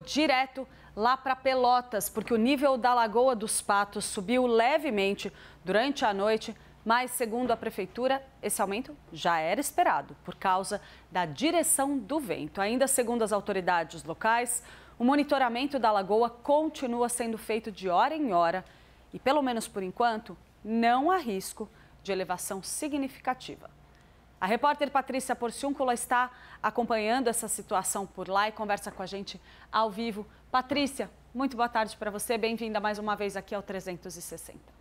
direto lá para Pelotas, porque o nível da Lagoa dos Patos subiu levemente durante a noite, mas, segundo a Prefeitura, esse aumento já era esperado por causa da direção do vento. Ainda segundo as autoridades locais, o monitoramento da lagoa continua sendo feito de hora em hora e, pelo menos por enquanto, não há risco de elevação significativa. A repórter Patrícia Porciúncula está acompanhando essa situação por lá e conversa com a gente ao vivo. Patrícia, muito boa tarde para você. Bem-vinda mais uma vez aqui ao 360.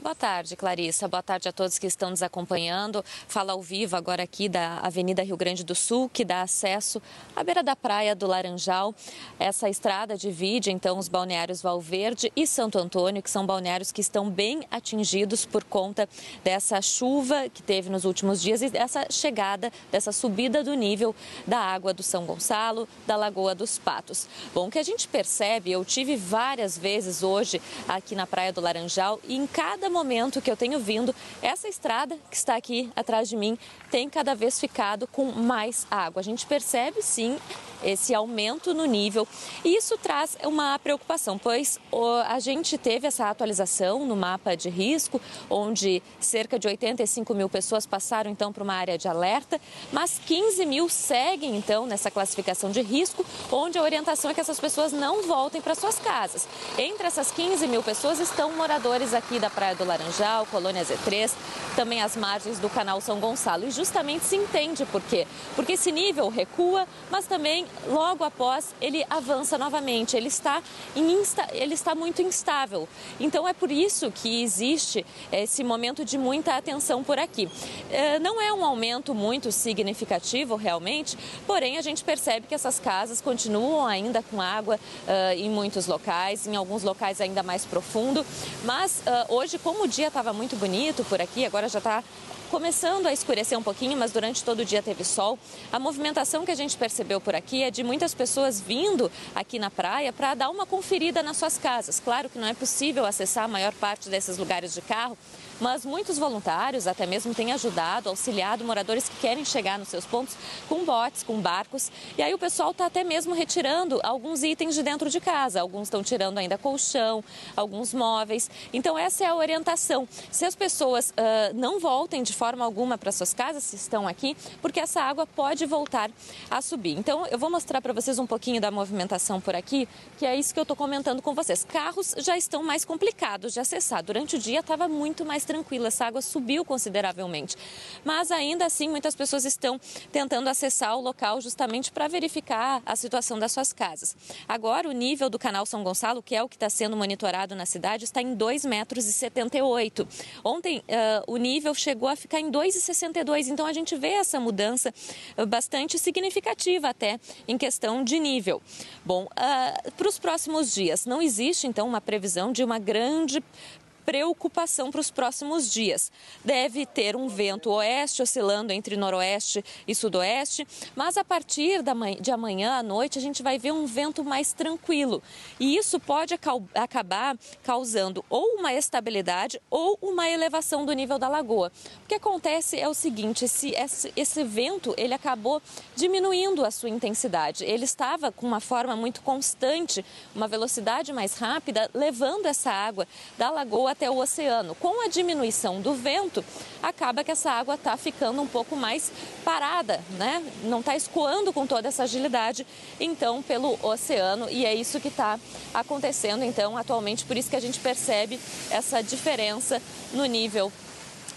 Boa tarde, Clarissa. Boa tarde a todos que estão nos acompanhando. Fala ao vivo agora aqui da Avenida Rio Grande do Sul, que dá acesso à beira da praia do Laranjal. Essa estrada divide, então, os balneários Valverde e Santo Antônio, que são balneários que estão bem atingidos por conta dessa chuva que teve nos últimos dias e dessa chegada, dessa subida do nível da água do São Gonçalo, da Lagoa dos Patos. Bom, o que a gente percebe, eu tive várias vezes hoje aqui na Praia do Laranjal e em cada momento que eu tenho vindo, essa estrada que está aqui atrás de mim tem cada vez ficado com mais água. A gente percebe, sim, esse aumento no nível e isso traz uma preocupação, pois a gente teve essa atualização no mapa de risco, onde cerca de 85 mil pessoas passaram, então, para uma área de alerta, mas 15 mil seguem, então, nessa classificação de risco, onde a orientação é que essas pessoas não voltem para suas casas. Entre essas 15 mil pessoas estão moradores aqui da Praia do Laranjal, Colônia Z3, também as margens do Canal São Gonçalo. E justamente se entende por quê? Porque esse nível recua, mas também logo após ele avança novamente. Ele está muito instável. Então é por isso que existe esse momento de muita atenção por aqui. Não é um aumento muito significativo realmente, porém a gente percebe que essas casas continuam ainda com água em muitos locais, em alguns locais ainda mais profundo, mas hoje, como o dia estava muito bonito por aqui, agora já está começando a escurecer um pouquinho, mas durante todo o dia teve sol. A movimentação que a gente percebeu por aqui é de muitas pessoas vindo aqui na praia para dar uma conferida nas suas casas. Claro que não é possível acessar a maior parte desses lugares de carro, mas muitos voluntários até mesmo têm ajudado, auxiliado moradores que querem chegar nos seus pontos com botes, com barcos. E aí o pessoal está até mesmo retirando alguns itens de dentro de casa. Alguns estão tirando ainda colchão, alguns móveis. Então essa é a orientação. Se as pessoas não voltem de forma alguma para suas casas, se estão aqui, porque essa água pode voltar a subir. Então eu vou mostrar para vocês um pouquinho da movimentação por aqui, que é isso que eu estou comentando com vocês. Carros já estão mais complicados de acessar. Durante o dia estava muito mais tranquila, essa água subiu consideravelmente. Mas ainda assim, muitas pessoas estão tentando acessar o local justamente para verificar a situação das suas casas. Agora, o nível do Canal São Gonçalo, que é o que está sendo monitorado na cidade, está em 2,78 metros. Ontem, o nível chegou a ficar em 2,62. Então, a gente vê essa mudança bastante significativa até em questão de nível. Bom, para os próximos dias, não existe, então, uma previsão de uma grande preocupação para os próximos dias. Deve ter um vento oeste oscilando entre noroeste e sudoeste, mas a partir de amanhã à noite a gente vai ver um vento mais tranquilo. E isso pode acabar causando ou uma estabilidade ou uma elevação do nível da lagoa. O que acontece é o seguinte, esse vento ele acabou diminuindo a sua intensidade. Ele estava com uma forma muito constante, uma velocidade mais rápida, levando essa água da lagoa até o oceano. Com a diminuição do vento, acaba que essa água está ficando um pouco mais parada, né? Não está escoando com toda essa agilidade, então, pelo oceano, e é isso que está acontecendo, então, atualmente, por isso que a gente percebe essa diferença no nível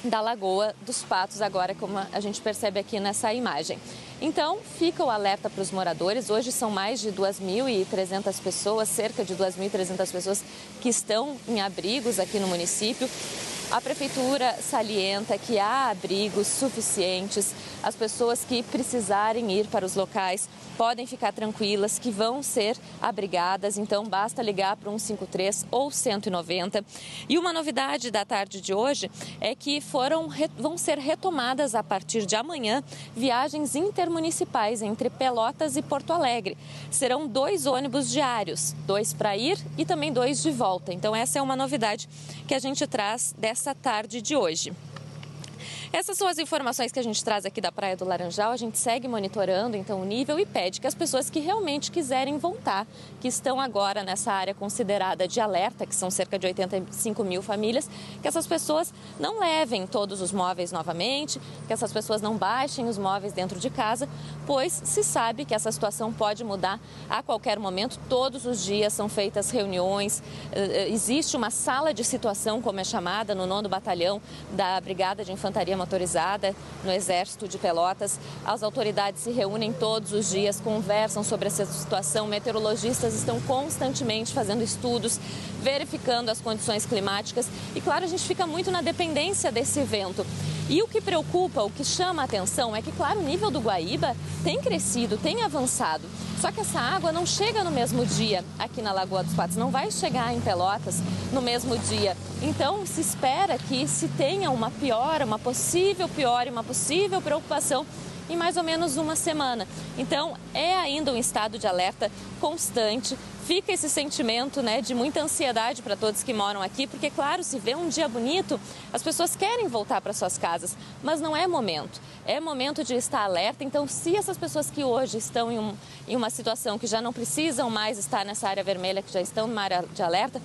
da Lagoa dos Patos, agora como a gente percebe aqui nessa imagem. Então, fica o alerta para os moradores. Hoje são mais de 2.300 pessoas, cerca de 2.300 pessoas que estão em abrigos aqui no município. A Prefeitura salienta que há abrigos suficientes. As pessoas que precisarem ir para os locais podem ficar tranquilas que vão ser abrigadas, então basta ligar para o 153 ou 190. E uma novidade da tarde de hoje é que vão ser retomadas a partir de amanhã viagens intermunicipais entre Pelotas e Porto Alegre. Serão 2 ônibus diários, 2 para ir e também 2 de volta. Então essa é uma novidade que a gente traz dessa tarde de hoje. Essas são as informações que a gente traz aqui da Praia do Laranjal. A gente segue monitorando então o nível e pede que as pessoas que realmente quiserem voltar, que estão agora nessa área considerada de alerta, que são cerca de 85 mil famílias, que essas pessoas não levem todos os móveis novamente, que essas pessoas não baixem os móveis dentro de casa, pois se sabe que essa situação pode mudar a qualquer momento. Todos os dias são feitas reuniões, existe uma sala de situação, como é chamada, no 9º Batalhão da Brigada de Infantaria Motorizada, no Exército de Pelotas. As autoridades se reúnem todos os dias, conversam sobre essa situação, meteorologistas estão constantemente fazendo estudos, verificando as condições climáticas e, claro, a gente fica muito na dependência desse vento. E o que preocupa, o que chama a atenção é que, claro, o nível do Guaíba tem crescido, tem avançado. Só que essa água não chega no mesmo dia aqui na Lagoa dos Patos, não vai chegar em Pelotas no mesmo dia. Então, se espera que se tenha uma piora, uma possível piora e uma possível preocupação em mais ou menos uma semana. Então, é ainda um estado de alerta constante. Fica esse sentimento, né, de muita ansiedade para todos que moram aqui, porque, claro, se vê um dia bonito, as pessoas querem voltar para suas casas, mas não é momento. É momento de estar alerta. Então, se essas pessoas que hoje estão em uma situação que já não precisam mais estar nessa área vermelha, que já estão numa área de alerta,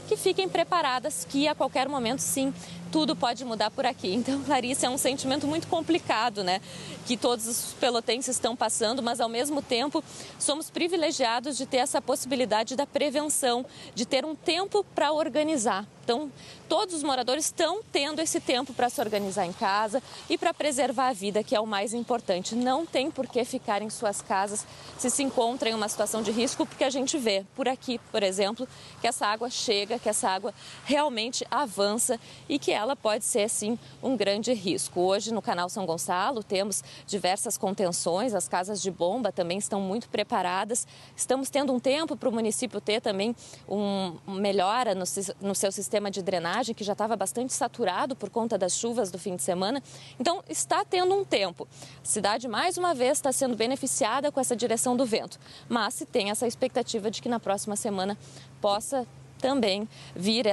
que fiquem preparadas, que a qualquer momento, sim, tudo pode mudar por aqui. Então, Clarice, é um sentimento muito complicado, né, que todos os pelotenses estão passando, mas ao mesmo tempo somos privilegiados de ter essa possibilidade da prevenção, de ter um tempo para organizar. Então, todos os moradores estão tendo esse tempo para se organizar em casa e para preservar a vida, que é o mais importante. Não tem por que ficar em suas casas se encontram em uma situação de risco, porque a gente vê por aqui, por exemplo, que essa água chega, que essa água realmente avança e que ela pode ser, sim, um grande risco. Hoje, no Canal São Gonçalo, temos diversas contenções, as casas de bomba também estão muito preparadas. Estamos tendo um tempo para o município ter também uma melhora no seu sistema de drenagem, que já estava bastante saturado por conta das chuvas do fim de semana. Então, está tendo um tempo. A cidade, mais uma vez, está sendo beneficiada com essa direção do vento, mas se tem essa expectativa de que na próxima semana possa também vir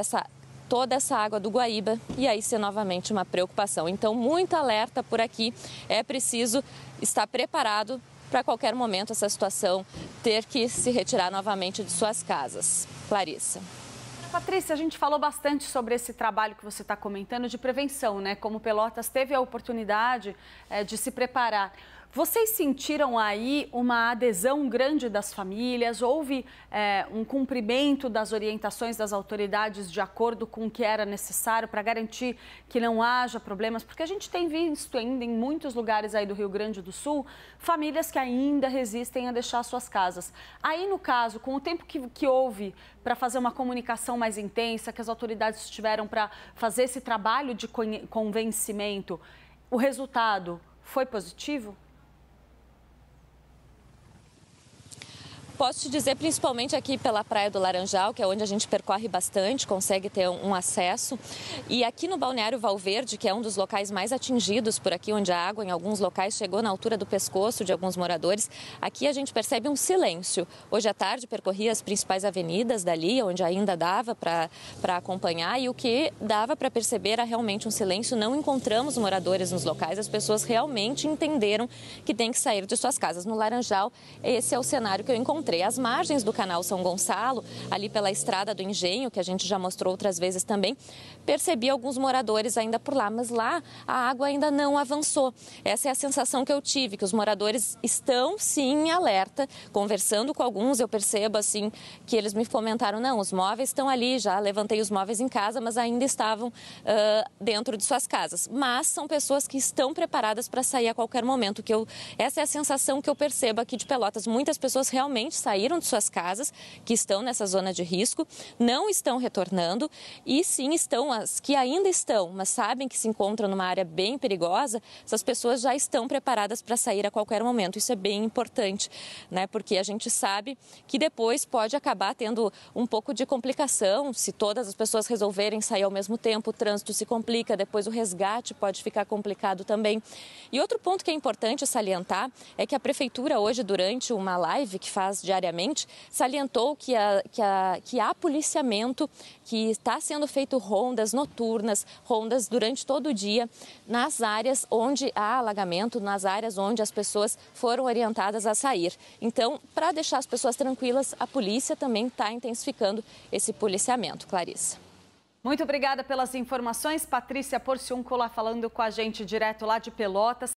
toda essa água do Guaíba e aí ser novamente uma preocupação. Então, muito alerta por aqui. É preciso estar preparado para qualquer momento essa situação ter que se retirar novamente de suas casas. Clarissa. Patrícia, a gente falou bastante sobre esse trabalho que você está comentando de prevenção, né? Como Pelotas teve a oportunidade de se preparar. Vocês sentiram aí uma adesão grande das famílias? Houve um cumprimento das orientações das autoridades de acordo com o que era necessário para garantir que não haja problemas? Porque a gente tem visto ainda em muitos lugares aí do Rio Grande do Sul, famílias que ainda resistem a deixar suas casas. Aí, no caso, com o tempo que houve para fazer uma comunicação mais intensa, que as autoridades tiveram para fazer esse trabalho de convencimento, o resultado foi positivo? Posso te dizer, principalmente aqui pela Praia do Laranjal, que é onde a gente percorre bastante, consegue ter um acesso. E aqui no Balneário Valverde, que é um dos locais mais atingidos por aqui, onde a água em alguns locais chegou na altura do pescoço de alguns moradores, aqui a gente percebe um silêncio. Hoje à tarde percorri as principais avenidas dali, onde ainda dava para acompanhar, e o que dava para perceber era realmente um silêncio. Não encontramos moradores nos locais, as pessoas realmente entenderam que tem que sair de suas casas. No Laranjal, esse é o cenário que eu encontrei. As margens do Canal São Gonçalo, ali pela Estrada do Engenho, que a gente já mostrou outras vezes também, percebi alguns moradores ainda por lá, mas lá a água ainda não avançou. Essa é a sensação que eu tive, que os moradores estão sim em alerta. Conversando com alguns, eu percebo assim que eles me comentaram, não, os móveis estão ali, já levantei os móveis em casa, mas ainda estavam dentro de suas casas. Mas são pessoas que estão preparadas para sair a qualquer momento. Essa é a sensação que eu percebo aqui de Pelotas. Muitas pessoas realmente saíram de suas casas, que estão nessa zona de risco, não estão retornando e sim estão, as que ainda estão, mas sabem que se encontram numa área bem perigosa, essas pessoas já estão preparadas para sair a qualquer momento. Isso é bem importante, né? Porque a gente sabe que depois pode acabar tendo um pouco de complicação, se todas as pessoas resolverem sair ao mesmo tempo, o trânsito se complica, depois o resgate pode ficar complicado também. E outro ponto que é importante salientar é que a Prefeitura hoje, durante uma live que faz diariamente, salientou que há policiamento, que está sendo feito rondas noturnas, rondas durante todo o dia, nas áreas onde há alagamento, nas áreas onde as pessoas foram orientadas a sair. Então, para deixar as pessoas tranquilas, a polícia também está intensificando esse policiamento. Clarissa. Muito obrigada pelas informações. Patrícia Porciúncula falando com a gente direto lá de Pelotas.